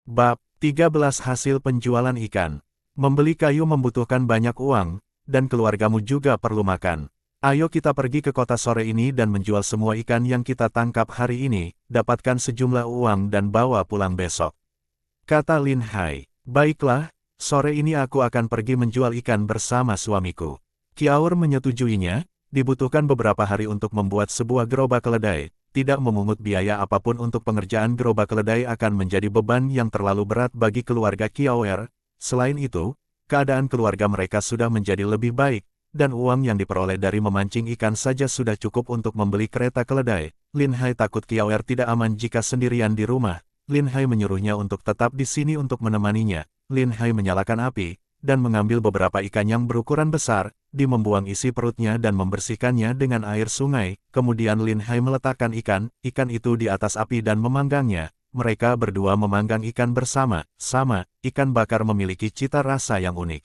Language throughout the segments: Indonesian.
Bab 13 Hasil penjualan ikan. Membeli kayu membutuhkan banyak uang, dan keluargamu juga perlu makan. Ayo kita pergi ke kota sore ini dan menjual semua ikan yang kita tangkap hari ini, dapatkan sejumlah uang dan bawa pulang besok. Kata Lin Hai. Baiklah, sore ini aku akan pergi menjual ikan bersama suamiku. Kiaur menyetujuinya, dibutuhkan beberapa hari untuk membuat sebuah gerobak keledai. Tidak memungut biaya apapun untuk pengerjaan gerobak keledai akan menjadi beban yang terlalu berat bagi keluarga Kiawer. Selain itu, keadaan keluarga mereka sudah menjadi lebih baik, dan uang yang diperoleh dari memancing ikan saja sudah cukup untuk membeli kereta keledai. Lin Hai takut Kiawer tidak aman jika sendirian di rumah. Lin Hai menyuruhnya untuk tetap di sini untuk menemaninya. Lin Hai menyalakan api, dan mengambil beberapa ikan yang berukuran besar, membuang isi perutnya dan membersihkannya dengan air sungai. Kemudian Lin Hai meletakkan ikan itu di atas api dan memanggangnya. Mereka berdua memanggang ikan bersama-sama. Ikan bakar memiliki cita rasa yang unik.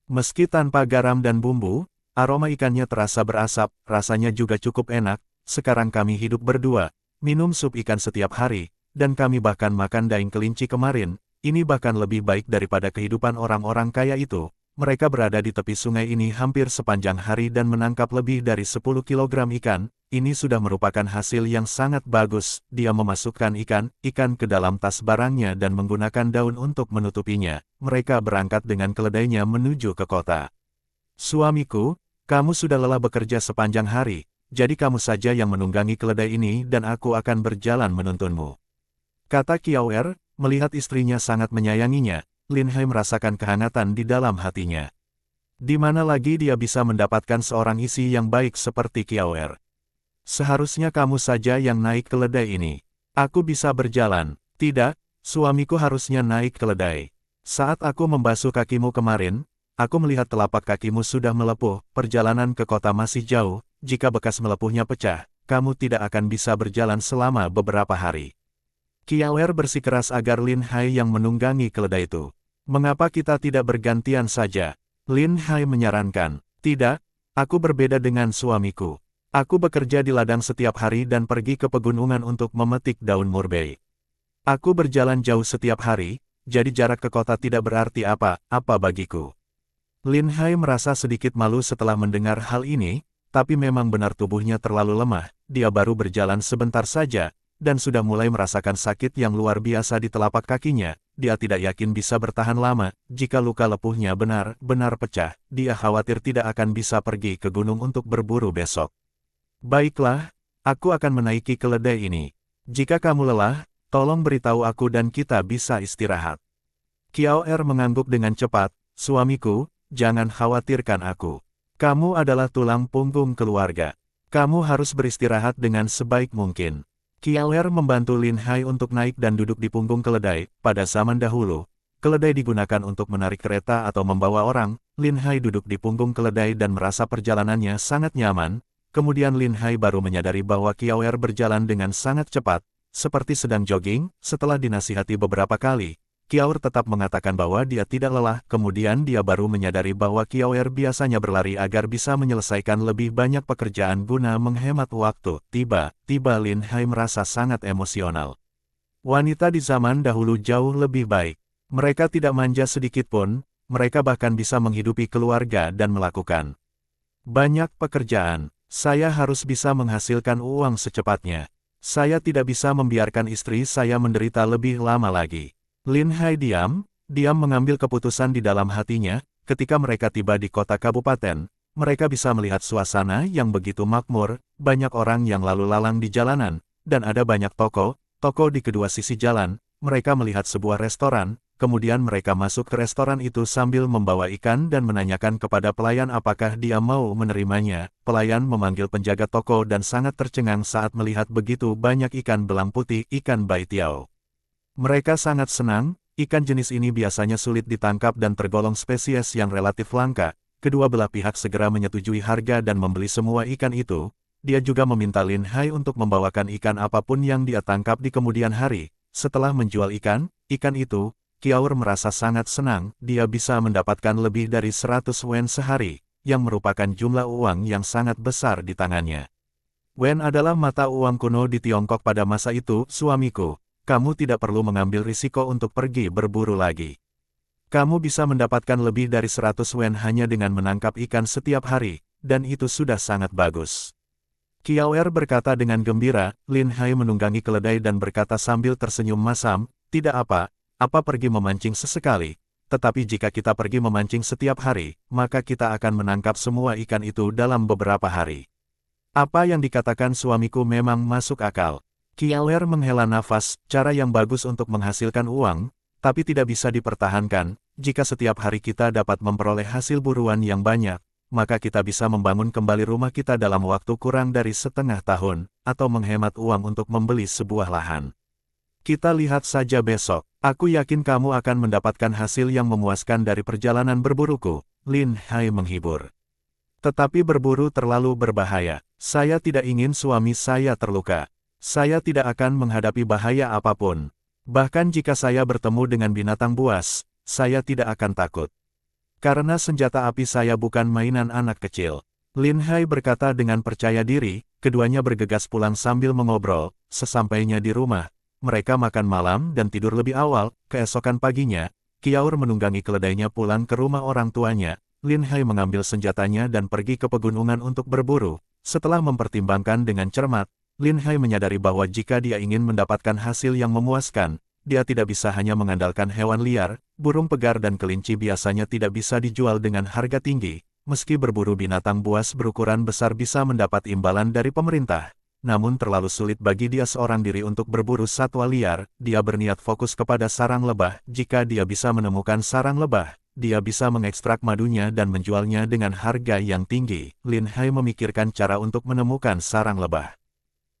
Meski tanpa garam dan bumbu, aroma ikannya terasa berasap, rasanya juga cukup enak. Sekarang kami hidup berdua, minum sup ikan setiap hari, dan kami bahkan makan daing kelinci kemarin. Ini bahkan lebih baik daripada kehidupan orang-orang kaya itu. Mereka berada di tepi sungai ini hampir sepanjang hari dan menangkap lebih dari 10 kilogram ikan. Ini sudah merupakan hasil yang sangat bagus. Dia memasukkan ikan ke dalam tas barangnya dan menggunakan daun untuk menutupinya. Mereka berangkat dengan keledainya menuju ke kota. Suamiku, kamu sudah lelah bekerja sepanjang hari, jadi kamu saja yang menunggangi keledai ini dan aku akan berjalan menuntunmu. Kata Kiawer, melihat istrinya sangat menyayanginya. Lin Hai merasakan kehangatan di dalam hatinya. Di mana lagi dia bisa mendapatkan seorang istri yang baik seperti Kiawer? Seharusnya kamu saja yang naik keledai ini. Aku bisa berjalan. Tidak, suamiku harusnya naik keledai. Saat aku membasuh kakimu kemarin, aku melihat telapak kakimu sudah melepuh. Perjalanan ke kota masih jauh. Jika bekas melepuhnya pecah, kamu tidak akan bisa berjalan selama beberapa hari. Kiawer bersikeras agar Lin Hai yang menunggangi keledai itu. Mengapa kita tidak bergantian saja? Lin Hai menyarankan. Tidak, aku berbeda dengan suamiku. Aku bekerja di ladang setiap hari dan pergi ke pegunungan untuk memetik daun murbei. Aku berjalan jauh setiap hari, jadi jarak ke kota tidak berarti apa-apa bagiku. Lin Hai merasa sedikit malu setelah mendengar hal ini, tapi memang benar tubuhnya terlalu lemah. Dia baru berjalan sebentar saja, dan sudah mulai merasakan sakit yang luar biasa di telapak kakinya. Dia tidak yakin bisa bertahan lama. Jika luka lepuhnya benar-benar pecah, dia khawatir tidak akan bisa pergi ke gunung untuk berburu besok. Baiklah, aku akan menaiki keledai ini. Jika kamu lelah, tolong beritahu aku dan kita bisa istirahat. Kiawer mengangguk dengan cepat. Suamiku, jangan khawatirkan aku. Kamu adalah tulang punggung keluarga. Kamu harus beristirahat dengan sebaik mungkin. Kiawer membantu Lin Hai untuk naik dan duduk di punggung keledai. Pada zaman dahulu, keledai digunakan untuk menarik kereta atau membawa orang. Lin Hai duduk di punggung keledai dan merasa perjalanannya sangat nyaman. Kemudian Lin Hai baru menyadari bahwa Kiawer berjalan dengan sangat cepat, seperti sedang jogging. Setelah dinasihati beberapa kali, Kiawer tetap mengatakan bahwa dia tidak lelah. Kemudian dia baru menyadari bahwa Kiawer biasanya berlari agar bisa menyelesaikan lebih banyak pekerjaan guna menghemat waktu. Tiba-tiba Lin Hai merasa sangat emosional. Wanita di zaman dahulu jauh lebih baik. Mereka tidak manja sedikit pun, mereka bahkan bisa menghidupi keluarga dan melakukan banyak pekerjaan. Saya harus bisa menghasilkan uang secepatnya. Saya tidak bisa membiarkan istri saya menderita lebih lama lagi. Lin Hai diam mengambil keputusan di dalam hatinya. Ketika mereka tiba di kota kabupaten, mereka bisa melihat suasana yang begitu makmur, banyak orang yang lalu lalang di jalanan, dan ada banyak toko di kedua sisi jalan. Mereka melihat sebuah restoran, kemudian mereka masuk ke restoran itu sambil membawa ikan dan menanyakan kepada pelayan apakah dia mau menerimanya. Pelayan memanggil penjaga toko dan sangat tercengang saat melihat begitu banyak ikan belang putih, ikan bai tiao. Mereka sangat senang. Ikan jenis ini biasanya sulit ditangkap dan tergolong spesies yang relatif langka. Kedua belah pihak segera menyetujui harga dan membeli semua ikan itu. Dia juga meminta Lin Hai untuk membawakan ikan apapun yang dia tangkap di kemudian hari. Setelah menjual ikan itu, Kiawer merasa sangat senang. Dia bisa mendapatkan lebih dari 100 wen sehari, yang merupakan jumlah uang yang sangat besar di tangannya. Wen adalah mata uang kuno di Tiongkok pada masa itu. Suamiku, kamu tidak perlu mengambil risiko untuk pergi berburu lagi. Kamu bisa mendapatkan lebih dari 100 wen hanya dengan menangkap ikan setiap hari, dan itu sudah sangat bagus. Kiao Er berkata dengan gembira. Lin Hai menunggangi keledai dan berkata sambil tersenyum masam, tidak apa pergi memancing sesekali, tetapi jika kita pergi memancing setiap hari, maka kita akan menangkap semua ikan itu dalam beberapa hari. Apa yang dikatakan suamiku memang masuk akal. Kiao Er menghela nafas, cara yang bagus untuk menghasilkan uang, tapi tidak bisa dipertahankan. Jika setiap hari kita dapat memperoleh hasil buruan yang banyak, maka kita bisa membangun kembali rumah kita dalam waktu kurang dari setengah tahun, atau menghemat uang untuk membeli sebuah lahan. Kita lihat saja besok. Aku yakin kamu akan mendapatkan hasil yang memuaskan dari perjalanan berburuku. Lin Hai menghibur. Tetapi berburu terlalu berbahaya. Saya tidak ingin suami saya terluka. Saya tidak akan menghadapi bahaya apapun. Bahkan jika saya bertemu dengan binatang buas, saya tidak akan takut. Karena senjata api saya bukan mainan anak kecil. Lin Hai berkata dengan percaya diri, keduanya bergegas pulang sambil mengobrol. Sesampainya di rumah, mereka makan malam dan tidur lebih awal. Keesokan paginya, Kiao Er menunggangi keledainya pulang ke rumah orang tuanya. Lin Hai mengambil senjatanya dan pergi ke pegunungan untuk berburu. Setelah mempertimbangkan dengan cermat, Lin Hai menyadari bahwa jika dia ingin mendapatkan hasil yang memuaskan, dia tidak bisa hanya mengandalkan hewan liar. Burung pegar dan kelinci biasanya tidak bisa dijual dengan harga tinggi. Meski berburu binatang buas berukuran besar bisa mendapat imbalan dari pemerintah, namun terlalu sulit bagi dia seorang diri untuk berburu satwa liar. Dia berniat fokus kepada sarang lebah. Jika dia bisa menemukan sarang lebah, dia bisa mengekstrak madunya dan menjualnya dengan harga yang tinggi. Lin Hai memikirkan cara untuk menemukan sarang lebah.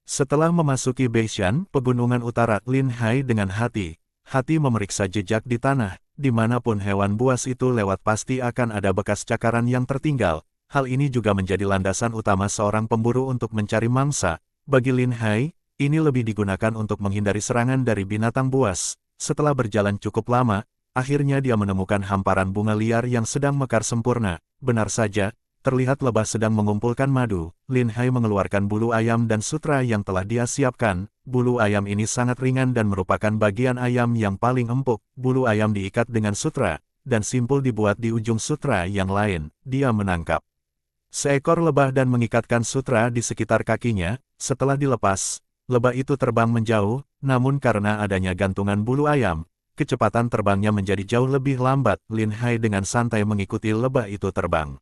Setelah memasuki Beishan, pegunungan utara, Lin Hai dengan hati-hati memeriksa jejak di tanah. Dimanapun hewan buas itu lewat pasti akan ada bekas cakaran yang tertinggal. Hal ini juga menjadi landasan utama seorang pemburu untuk mencari mangsa. Bagi Lin Hai, ini lebih digunakan untuk menghindari serangan dari binatang buas. Setelah berjalan cukup lama, akhirnya dia menemukan hamparan bunga liar yang sedang mekar sempurna. Benar saja, terlihat lebah sedang mengumpulkan madu. Lin Hai mengeluarkan bulu ayam dan sutra yang telah dia siapkan. Bulu ayam ini sangat ringan dan merupakan bagian ayam yang paling empuk. Bulu ayam diikat dengan sutra, dan simpul dibuat di ujung sutra yang lain. Dia menangkap seekor lebah dan mengikatkan sutra di sekitar kakinya. Setelah dilepas, lebah itu terbang menjauh, namun karena adanya gantungan bulu ayam, kecepatan terbangnya menjadi jauh lebih lambat. Lin Hai dengan santai mengikuti lebah itu terbang.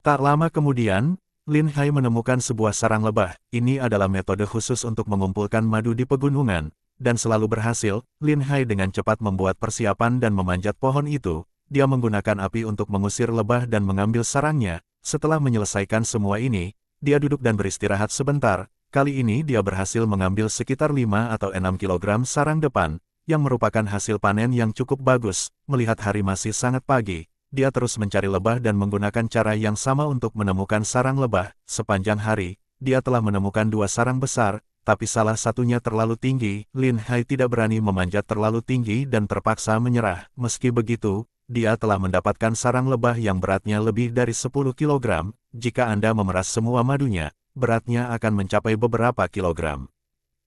Tak lama kemudian, Lin Hai menemukan sebuah sarang lebah. Ini adalah metode khusus untuk mengumpulkan madu di pegunungan, dan selalu berhasil. Lin Hai dengan cepat membuat persiapan dan memanjat pohon itu. Dia menggunakan api untuk mengusir lebah dan mengambil sarangnya. Setelah menyelesaikan semua ini, dia duduk dan beristirahat sebentar. Kali ini dia berhasil mengambil sekitar 5 atau 6 kilogram sarang depan, yang merupakan hasil panen yang cukup bagus. Melihat hari masih sangat pagi, dia terus mencari lebah dan menggunakan cara yang sama untuk menemukan sarang lebah. Sepanjang hari, dia telah menemukan 2 sarang besar, tapi salah satunya terlalu tinggi. Lin Hai tidak berani memanjat terlalu tinggi dan terpaksa menyerah. Meski begitu, dia telah mendapatkan sarang lebah yang beratnya lebih dari 10 kilogram. Jika Anda memeras semua madunya, beratnya akan mencapai beberapa kilogram.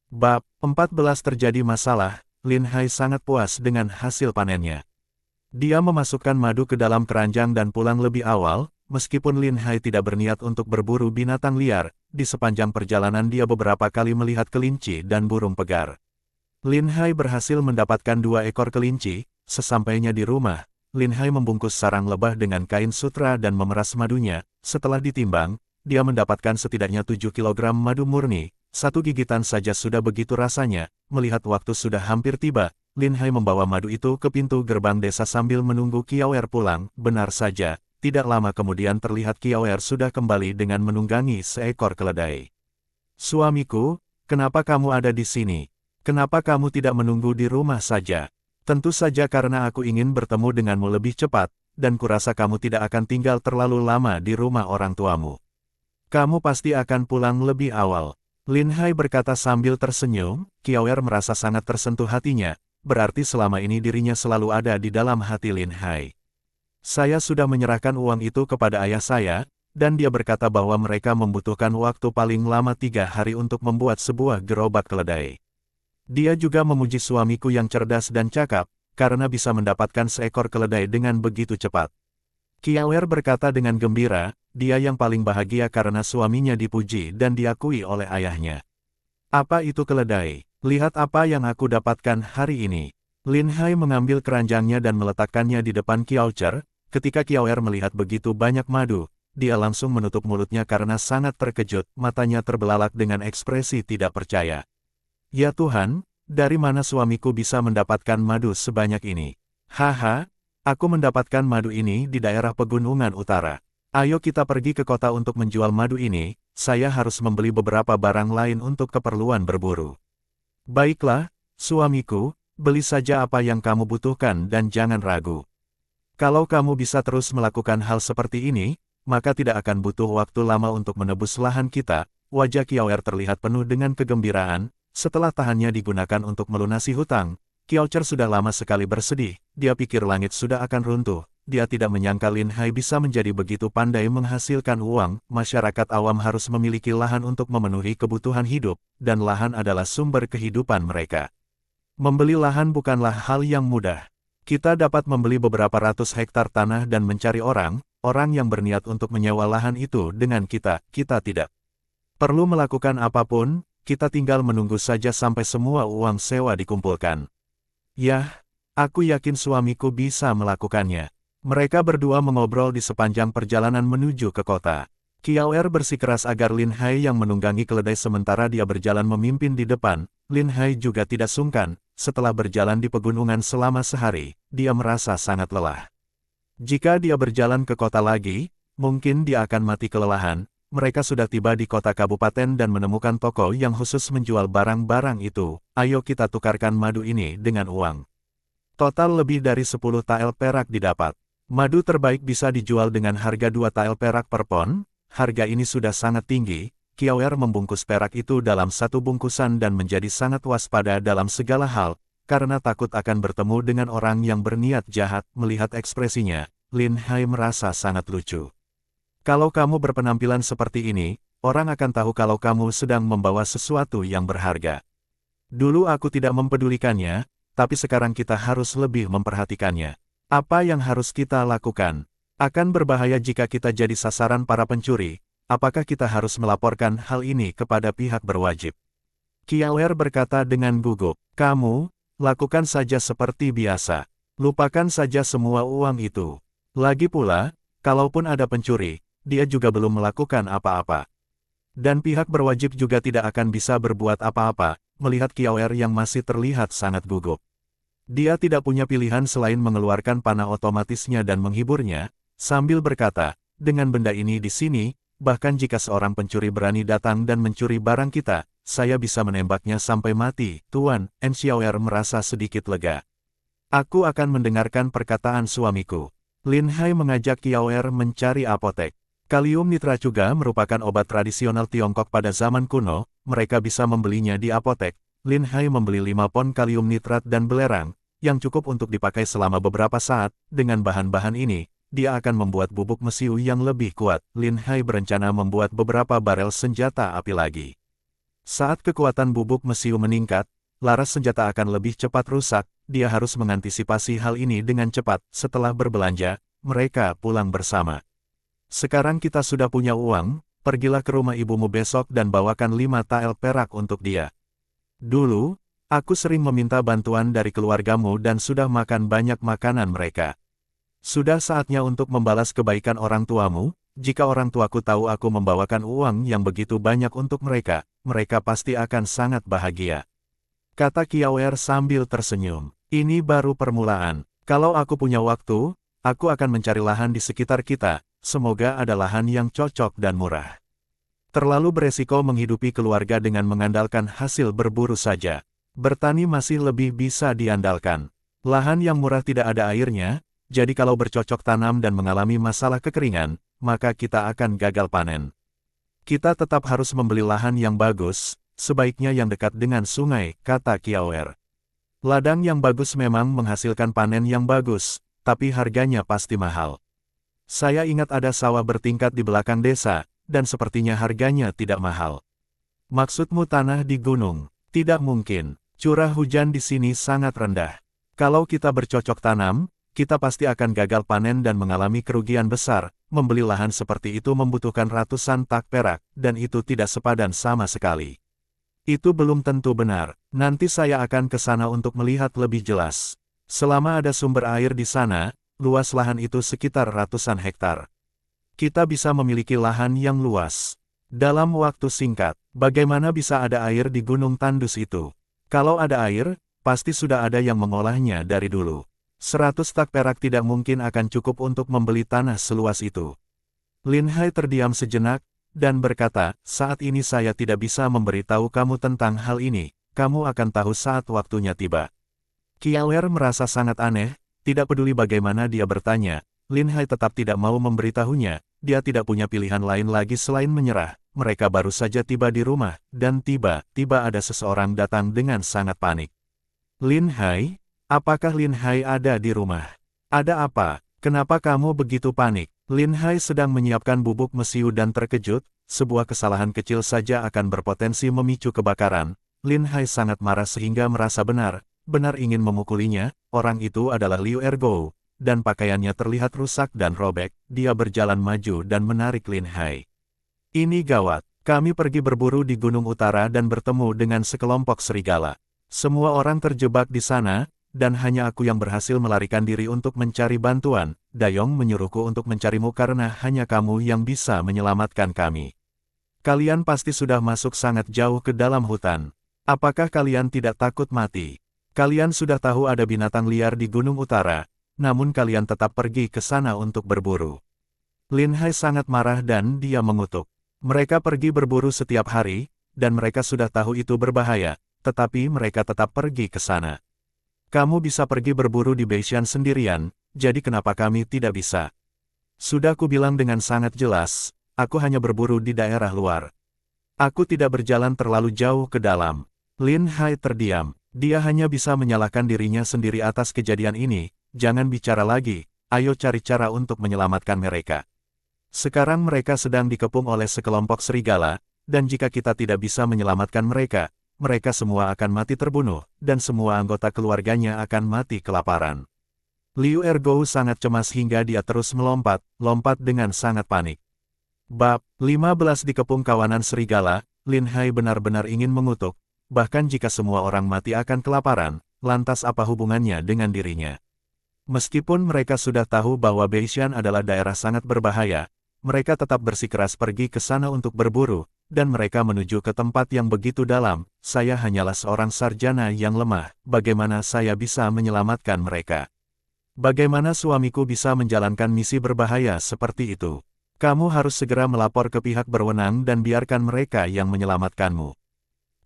Bab 14 terjadi masalah. Lin Hai sangat puas dengan hasil panennya. Dia memasukkan madu ke dalam keranjang dan pulang lebih awal. Meskipun Lin Hai tidak berniat untuk berburu binatang liar, di sepanjang perjalanan dia beberapa kali melihat kelinci dan burung pegar. Lin Hai berhasil mendapatkan 2 ekor kelinci. Sesampainya di rumah, Lin Hai membungkus sarang lebah dengan kain sutra dan memeras madunya. Setelah ditimbang, dia mendapatkan setidaknya 7 kilogram madu murni. 1 gigitan saja sudah begitu rasanya. Melihat waktu sudah hampir tiba, Lin Hai membawa madu itu ke pintu gerbang desa sambil menunggu Kiao Er pulang. Benar saja, tidak lama kemudian terlihat Kiao Er sudah kembali dengan menunggangi seekor keledai. Suamiku, kenapa kamu ada di sini? Kenapa kamu tidak menunggu di rumah saja? Tentu saja karena aku ingin bertemu denganmu lebih cepat, dan kurasa kamu tidak akan tinggal terlalu lama di rumah orang tuamu. Kamu pasti akan pulang lebih awal. Lin Hai berkata sambil tersenyum. Kiao Er merasa sangat tersentuh hatinya. Berarti selama ini dirinya selalu ada di dalam hati Lin Hai. Saya sudah menyerahkan uang itu kepada ayah saya, dan dia berkata bahwa mereka membutuhkan waktu paling lama 3 hari untuk membuat sebuah gerobak keledai. Dia juga memuji suamiku yang cerdas dan cakap, karena bisa mendapatkan seekor keledai dengan begitu cepat. Kiawer berkata dengan gembira, dia yang paling bahagia karena suaminya dipuji dan diakui oleh ayahnya. Apa itu keledai? Lihat apa yang aku dapatkan hari ini. Lin Hai mengambil keranjangnya dan meletakkannya di depan Kiaocher. Ketika Kiawer melihat begitu banyak madu, dia langsung menutup mulutnya karena sangat terkejut, matanya terbelalak dengan ekspresi tidak percaya. Ya Tuhan, dari mana suamiku bisa mendapatkan madu sebanyak ini? Haha, aku mendapatkan madu ini di daerah pegunungan utara. Ayo kita pergi ke kota untuk menjual madu ini, saya harus membeli beberapa barang lain untuk keperluan berburu. Baiklah, suamiku, beli saja apa yang kamu butuhkan dan jangan ragu. Kalau kamu bisa terus melakukan hal seperti ini, maka tidak akan butuh waktu lama untuk menebus lahan kita. Wajah Kiawer terlihat penuh dengan kegembiraan. Setelah tahannya digunakan untuk melunasi hutang, Kiaocher sudah lama sekali bersedih. Dia pikir langit sudah akan runtuh. Dia tidak menyangka Lin Hai bisa menjadi begitu pandai menghasilkan uang. Masyarakat awam harus memiliki lahan untuk memenuhi kebutuhan hidup, dan lahan adalah sumber kehidupan mereka. Membeli lahan bukanlah hal yang mudah. Kita dapat membeli beberapa ratus hektar tanah dan mencari orang yang berniat untuk menyewa lahan itu dengan kita tidak perlu melakukan apapun, kita tinggal menunggu saja sampai semua uang sewa dikumpulkan. Yah, aku yakin suamiku bisa melakukannya. Mereka berdua mengobrol di sepanjang perjalanan menuju ke kota. Kiawer bersikeras agar Lin Hai yang menunggangi keledai sementara dia berjalan memimpin di depan. Lin Hai juga tidak sungkan. Setelah berjalan di pegunungan selama sehari, dia merasa sangat lelah. Jika dia berjalan ke kota lagi, mungkin dia akan mati kelelahan. Mereka sudah tiba di kota kabupaten dan menemukan toko yang khusus menjual barang-barang itu. Ayo kita tukarkan madu ini dengan uang. Total lebih dari 10 tael perak didapat. Madu terbaik bisa dijual dengan harga 2 tael perak per pon. Harga ini sudah sangat tinggi. Kiawer membungkus perak itu dalam satu bungkusan dan menjadi sangat waspada dalam segala hal, karena takut akan bertemu dengan orang yang berniat jahat. Melihat ekspresinya, Lin Hai merasa sangat lucu. Kalau kamu berpenampilan seperti ini, orang akan tahu kalau kamu sedang membawa sesuatu yang berharga. Dulu aku tidak mempedulikannya, tapi sekarang kita harus lebih memperhatikannya. Apa yang harus kita lakukan? Akan berbahaya jika kita jadi sasaran para pencuri. Apakah kita harus melaporkan hal ini kepada pihak berwajib? Kiawer berkata dengan gugup, kamu, lakukan saja seperti biasa. Lupakan saja semua uang itu. Lagi pula, kalaupun ada pencuri, dia juga belum melakukan apa-apa. Dan pihak berwajib juga tidak akan bisa berbuat apa-apa. Melihat Kiawer yang masih terlihat sangat gugup. Dia tidak punya pilihan selain mengeluarkan panah otomatisnya dan menghiburnya, sambil berkata, dengan benda ini di sini, bahkan jika seorang pencuri berani datang dan mencuri barang kita, saya bisa menembaknya sampai mati. Tuan, Xiaoer merasa sedikit lega. Aku akan mendengarkan perkataan suamiku. Lin Hai mengajak Kiawer mencari apotek. Kalium nitrat juga merupakan obat tradisional Tiongkok pada zaman kuno, mereka bisa membelinya di apotek. Lin Hai membeli 5 pon kalium nitrat dan belerang, yang cukup untuk dipakai selama beberapa saat. Dengan bahan-bahan ini, dia akan membuat bubuk mesiu yang lebih kuat. Lin Hai berencana membuat beberapa barel senjata api lagi. Saat kekuatan bubuk mesiu meningkat, laras senjata akan lebih cepat rusak. Dia harus mengantisipasi hal ini dengan cepat. Setelah berbelanja, mereka pulang bersama. Sekarang kita sudah punya uang, pergilah ke rumah ibumu besok dan bawakan 5 tael perak untuk dia. Dulu, aku sering meminta bantuan dari keluargamu dan sudah makan banyak makanan mereka. Sudah saatnya untuk membalas kebaikan orang tuamu. Jika orang tuaku tahu aku membawakan uang yang begitu banyak untuk mereka, mereka pasti akan sangat bahagia. Kata Kiawer sambil tersenyum. Ini baru permulaan. Kalau aku punya waktu, aku akan mencari lahan di sekitar kita. Semoga ada lahan yang cocok dan murah. Terlalu beresiko menghidupi keluarga dengan mengandalkan hasil berburu saja. Bertani masih lebih bisa diandalkan. Lahan yang murah tidak ada airnya. Jadi kalau bercocok tanam dan mengalami masalah kekeringan, maka kita akan gagal panen. Kita tetap harus membeli lahan yang bagus, sebaiknya yang dekat dengan sungai, kata Kiawer. Ladang yang bagus memang menghasilkan panen yang bagus, tapi harganya pasti mahal. Saya ingat ada sawah bertingkat di belakang desa, dan sepertinya harganya tidak mahal. Maksudmu tanah di gunung? Tidak mungkin. Curah hujan di sini sangat rendah. Kalau kita bercocok tanam, kita pasti akan gagal panen dan mengalami kerugian besar. Membeli lahan seperti itu membutuhkan ratusan tak perak, dan itu tidak sepadan sama sekali. Itu belum tentu benar. Nanti saya akan ke sana untuk melihat lebih jelas. Selama ada sumber air di sana, luas lahan itu sekitar ratusan hektar. Kita bisa memiliki lahan yang luas. Dalam waktu singkat, bagaimana bisa ada air di gunung tandus itu? Kalau ada air, pasti sudah ada yang mengolahnya dari dulu. 100 tak perak tidak mungkin akan cukup untuk membeli tanah seluas itu. Lin Hai terdiam sejenak, dan berkata, saat ini saya tidak bisa memberitahu kamu tentang hal ini, kamu akan tahu saat waktunya tiba. Qiaoer merasa sangat aneh, tidak peduli bagaimana dia bertanya, Lin Hai tetap tidak mau memberitahunya, dia tidak punya pilihan lain lagi selain menyerah. Mereka baru saja tiba di rumah, dan tiba-tiba ada seseorang datang dengan sangat panik. Lin Hai? Apakah Lin Hai ada di rumah? Ada apa? Kenapa kamu begitu panik? Lin Hai sedang menyiapkan bubuk mesiu dan terkejut, sebuah kesalahan kecil saja akan berpotensi memicu kebakaran. Lin Hai sangat marah sehingga merasa benar ingin memukulinya. Orang itu adalah Liu Ergo, dan pakaiannya terlihat rusak dan robek. Dia berjalan maju dan menarik Lin Hai. Ini gawat, kami pergi berburu di Gunung Utara dan bertemu dengan sekelompok serigala. Semua orang terjebak di sana, dan hanya aku yang berhasil melarikan diri untuk mencari bantuan. Dayong menyuruhku untuk mencarimu karena hanya kamu yang bisa menyelamatkan kami. Kalian pasti sudah masuk sangat jauh ke dalam hutan. Apakah kalian tidak takut mati? Kalian sudah tahu ada binatang liar di Gunung Utara, namun kalian tetap pergi ke sana untuk berburu. Lin Hai sangat marah dan dia mengutuk. Mereka pergi berburu setiap hari, dan mereka sudah tahu itu berbahaya, tetapi mereka tetap pergi ke sana. Kamu bisa pergi berburu di Beishan sendirian, jadi kenapa kami tidak bisa? Sudah kubilang dengan sangat jelas, aku hanya berburu di daerah luar. Aku tidak berjalan terlalu jauh ke dalam. Lin Hai terdiam, dia hanya bisa menyalahkan dirinya sendiri atas kejadian ini. Jangan bicara lagi, ayo cari cara untuk menyelamatkan mereka. Sekarang mereka sedang dikepung oleh sekelompok serigala, dan jika kita tidak bisa menyelamatkan mereka, mereka semua akan mati terbunuh, dan semua anggota keluarganya akan mati kelaparan. Liu Ergo sangat cemas hingga dia terus melompat dengan sangat panik. Bab 15 dikepung kawanan serigala. Lin Hai benar-benar ingin mengutuk, bahkan jika semua orang mati akan kelaparan, lantas apa hubungannya dengan dirinya? Meskipun mereka sudah tahu bahwa Beishan adalah daerah sangat berbahaya, mereka tetap bersikeras pergi ke sana untuk berburu, dan mereka menuju ke tempat yang begitu dalam. Saya hanyalah seorang sarjana yang lemah, bagaimana saya bisa menyelamatkan mereka? Bagaimana suamiku bisa menjalankan misi berbahaya seperti itu? Kamu harus segera melapor ke pihak berwenang dan biarkan mereka yang menyelamatkanmu.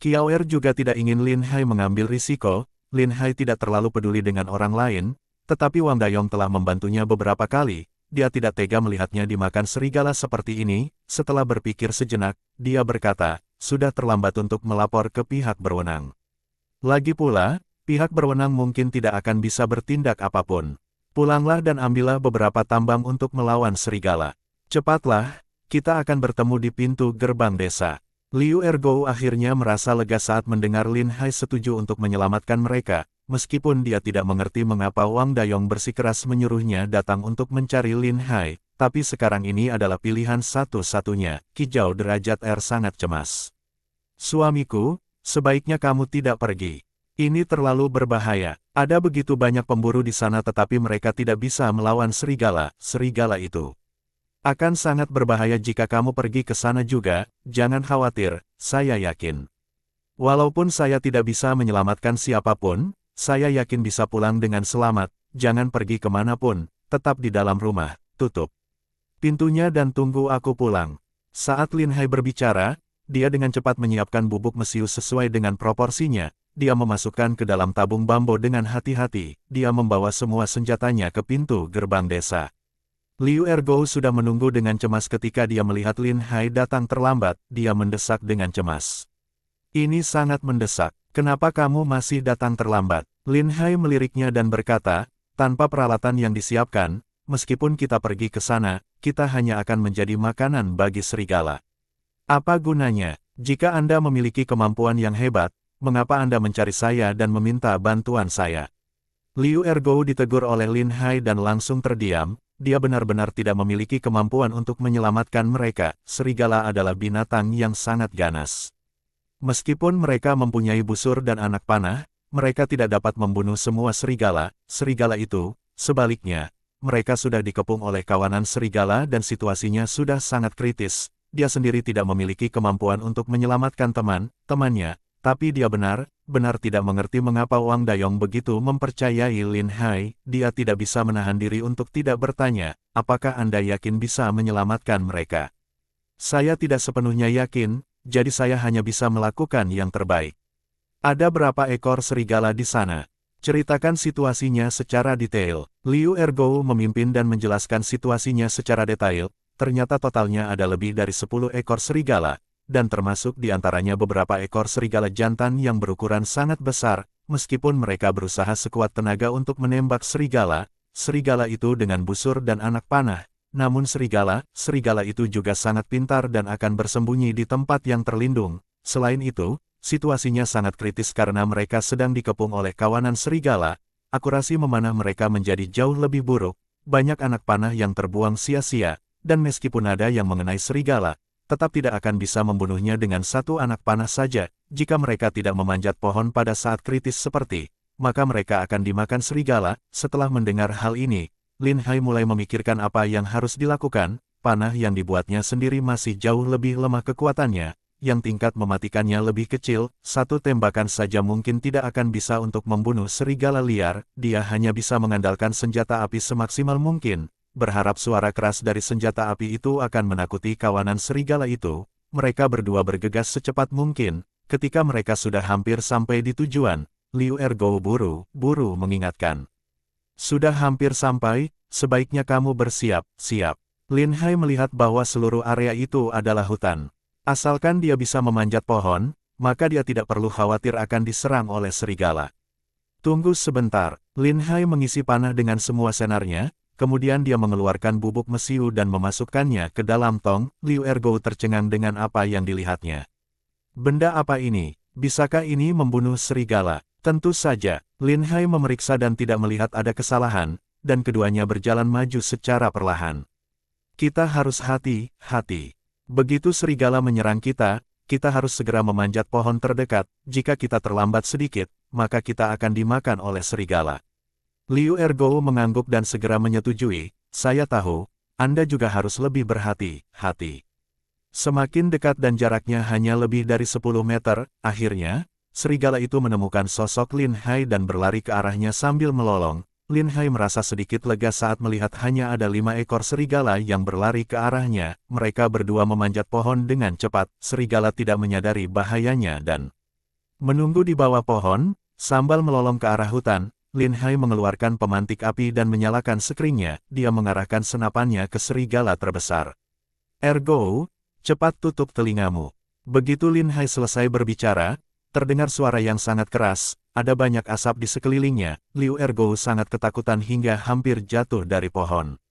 Qiaoer juga tidak ingin Lin Hai mengambil risiko. Lin Hai tidak terlalu peduli dengan orang lain, tetapi Wang Dayong telah membantunya beberapa kali. Dia tidak tega melihatnya dimakan serigala seperti ini. Setelah berpikir sejenak, dia berkata, sudah terlambat untuk melapor ke pihak berwenang. Lagi pula, pihak berwenang mungkin tidak akan bisa bertindak apapun. Pulanglah dan ambillah beberapa tambang untuk melawan serigala. Cepatlah, kita akan bertemu di pintu gerbang desa. Liu Ergo akhirnya merasa lega saat mendengar Lin Hai setuju untuk menyelamatkan mereka. Meskipun dia tidak mengerti mengapa Wang Dayong bersikeras menyuruhnya datang untuk mencari Lin Hai, tapi sekarang ini adalah pilihan satu-satunya. Kijau derajat R sangat cemas. Suamiku, sebaiknya kamu tidak pergi. Ini terlalu berbahaya. Ada begitu banyak pemburu di sana tetapi mereka tidak bisa melawan serigala itu. Akan sangat berbahaya jika kamu pergi ke sana juga, jangan khawatir, saya yakin. Walaupun saya tidak bisa menyelamatkan siapapun, saya yakin bisa pulang dengan selamat. Jangan pergi kemanapun, tetap di dalam rumah, tutup pintunya dan tunggu aku pulang. Saat Lin Hai berbicara, dia dengan cepat menyiapkan bubuk mesiu sesuai dengan proporsinya. Dia memasukkan ke dalam tabung bambu dengan hati-hati. Dia membawa semua senjatanya ke pintu gerbang desa. Liu Ergo sudah menunggu dengan cemas ketika dia melihat Lin Hai datang terlambat. Dia mendesak dengan cemas. Ini sangat mendesak. Kenapa kamu masih datang terlambat? Lin Hai meliriknya dan berkata, tanpa peralatan yang disiapkan, meskipun kita pergi ke sana, kita hanya akan menjadi makanan bagi serigala. Apa gunanya? Jika Anda memiliki kemampuan yang hebat, mengapa Anda mencari saya dan meminta bantuan saya? Liu Ergo ditegur oleh Lin Hai dan langsung terdiam, dia benar-benar tidak memiliki kemampuan untuk menyelamatkan mereka, serigala adalah binatang yang sangat ganas. Meskipun mereka mempunyai busur dan anak panah, mereka tidak dapat membunuh semua serigala itu, sebaliknya, mereka sudah dikepung oleh kawanan serigala dan situasinya sudah sangat kritis, dia sendiri tidak memiliki kemampuan untuk menyelamatkan temannya, tapi dia benar tidak mengerti mengapa Wang Dayong begitu mempercayai Lin Hai, dia tidak bisa menahan diri untuk tidak bertanya, apakah Anda yakin bisa menyelamatkan mereka? Saya tidak sepenuhnya yakin, jadi saya hanya bisa melakukan yang terbaik. Ada berapa ekor serigala di sana? Ceritakan situasinya secara detail. Liu Ergo memimpin dan menjelaskan situasinya secara detail, ternyata totalnya ada lebih dari 10 ekor serigala, dan termasuk di antaranya beberapa ekor serigala jantan yang berukuran sangat besar, meskipun mereka berusaha sekuat tenaga untuk menembak serigala itu dengan busur dan anak panah, namun serigala itu juga sangat pintar dan akan bersembunyi di tempat yang terlindung. Selain itu, situasinya sangat kritis karena mereka sedang dikepung oleh kawanan serigala, akurasi memanah mereka menjadi jauh lebih buruk, banyak anak panah yang terbuang sia-sia, dan meskipun ada yang mengenai serigala, tetap tidak akan bisa membunuhnya dengan satu anak panah saja. Jika mereka tidak memanjat pohon pada saat kritis maka mereka akan dimakan serigala. Setelah mendengar hal ini, Lin Hai mulai memikirkan apa yang harus dilakukan. Panah yang dibuatnya sendiri masih jauh lebih lemah kekuatannya, yang tingkat mematikannya lebih kecil, satu tembakan saja mungkin tidak akan bisa untuk membunuh serigala liar, dia hanya bisa mengandalkan senjata api semaksimal mungkin, berharap suara keras dari senjata api itu akan menakuti kawanan serigala itu. Mereka berdua bergegas secepat mungkin, ketika mereka sudah hampir sampai di tujuan, Liu Ergo buru-buru mengingatkan. Sudah hampir sampai, sebaiknya kamu bersiap-siap. Lin Hai melihat bahwa seluruh area itu adalah hutan. Asalkan dia bisa memanjat pohon, maka dia tidak perlu khawatir akan diserang oleh serigala. Tunggu sebentar, Lin Hai mengisi panah dengan semua senarnya, kemudian dia mengeluarkan bubuk mesiu dan memasukkannya ke dalam tong. Liu Ergo tercengang dengan apa yang dilihatnya. Benda apa ini? Bisakah ini membunuh serigala? Tentu saja, Lin Hai memeriksa dan tidak melihat ada kesalahan, dan keduanya berjalan maju secara perlahan. Kita harus hati-hati. Begitu serigala menyerang kita harus segera memanjat pohon terdekat, jika kita terlambat sedikit, maka kita akan dimakan oleh serigala. Liu Ergo mengangguk dan segera menyetujui, saya tahu, Anda juga harus lebih berhati-hati. Semakin dekat dan jaraknya hanya lebih dari 10 meter, akhirnya, serigala itu menemukan sosok Lin Hai dan berlari ke arahnya sambil melolong. Lin Hai merasa sedikit lega saat melihat hanya ada 5 ekor serigala yang berlari ke arahnya. Mereka berdua memanjat pohon dengan cepat, serigala tidak menyadari bahayanya dan menunggu di bawah pohon. Sambil melolong ke arah hutan, Lin Hai mengeluarkan pemantik api dan menyalakan sekringnya. Dia mengarahkan senapannya ke serigala terbesar. Ergo, cepat tutup telingamu. Begitu Lin Hai selesai berbicara, terdengar suara yang sangat keras. Ada banyak asap di sekelilingnya. Liu Ergo sangat ketakutan hingga hampir jatuh dari pohon.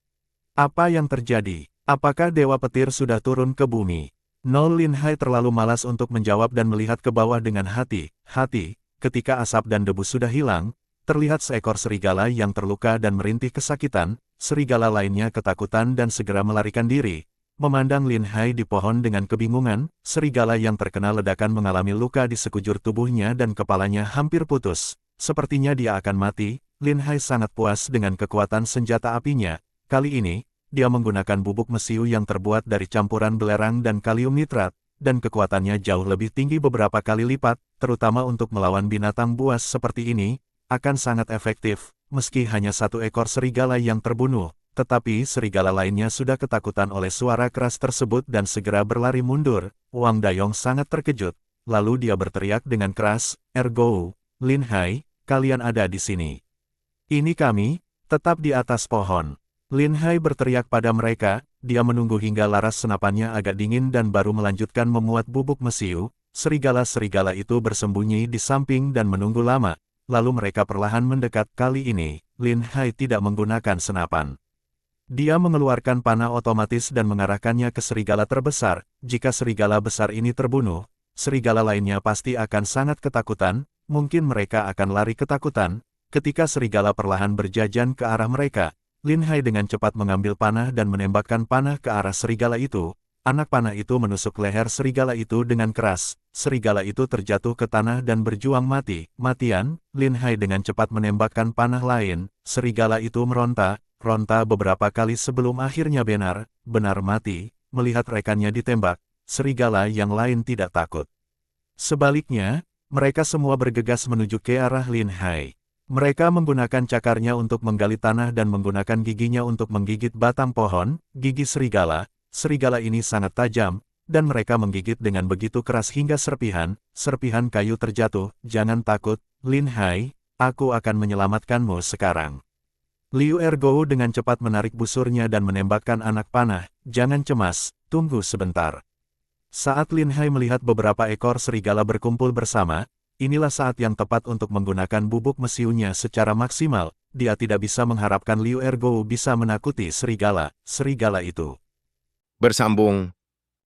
Apa yang terjadi? Apakah Dewa Petir sudah turun ke bumi? Lin Hai terlalu malas untuk menjawab dan melihat ke bawah dengan hati-hati. Ketika asap dan debu sudah hilang, terlihat seekor serigala yang terluka dan merintih kesakitan. Serigala lainnya ketakutan dan segera melarikan diri. Memandang Lin Hai di pohon dengan kebingungan, serigala yang terkena ledakan mengalami luka di sekujur tubuhnya dan kepalanya hampir putus. Sepertinya dia akan mati. Lin Hai sangat puas dengan kekuatan senjata apinya. Kali ini, dia menggunakan bubuk mesiu yang terbuat dari campuran belerang dan kalium nitrat, dan kekuatannya jauh lebih tinggi beberapa kali lipat, terutama untuk melawan binatang buas seperti ini, akan sangat efektif. Meski hanya satu ekor serigala yang terbunuh, tetapi serigala lainnya sudah ketakutan oleh suara keras tersebut dan segera berlari mundur. Wang Dayong sangat terkejut, lalu dia berteriak dengan keras, Ergo, Lin Hai, kalian ada di sini. Ini kami, tetap di atas pohon. Lin Hai berteriak pada mereka, dia menunggu hingga laras senapannya agak dingin dan baru melanjutkan memuat bubuk mesiu. Serigala-serigala itu bersembunyi di samping dan menunggu lama, lalu mereka perlahan mendekat. Kali ini, Lin Hai tidak menggunakan senapan. Dia mengeluarkan panah otomatis dan mengarahkannya ke serigala terbesar. Jika serigala besar ini terbunuh, serigala lainnya pasti akan sangat ketakutan, mungkin mereka akan lari ketakutan. Ketika serigala perlahan berjajan ke arah mereka, Lin Hai dengan cepat mengambil panah dan menembakkan panah ke arah serigala itu. Anak panah itu menusuk leher serigala itu dengan keras. Serigala itu terjatuh ke tanah dan berjuang mati-matian. Lin Hai dengan cepat menembakkan panah lain. Serigala itu meronta beberapa kali sebelum akhirnya benar mati. Melihat rekannya ditembak, serigala yang lain tidak takut. Sebaliknya, mereka semua bergegas menuju ke arah Lin Hai. Mereka menggunakan cakarnya untuk menggali tanah dan menggunakan giginya untuk menggigit batang pohon. Gigi serigala ini sangat tajam, dan mereka menggigit dengan begitu keras hingga serpihan kayu terjatuh. Jangan takut, Lin Hai, aku akan menyelamatkanmu sekarang. Liu Ergo dengan cepat menarik busurnya dan menembakkan anak panah. Jangan cemas, tunggu sebentar. Saat Lin Hai melihat beberapa ekor serigala berkumpul bersama, inilah saat yang tepat untuk menggunakan bubuk mesiunya secara maksimal. Dia tidak bisa mengharapkan Liu Ergo bisa menakuti serigala itu. Bersambung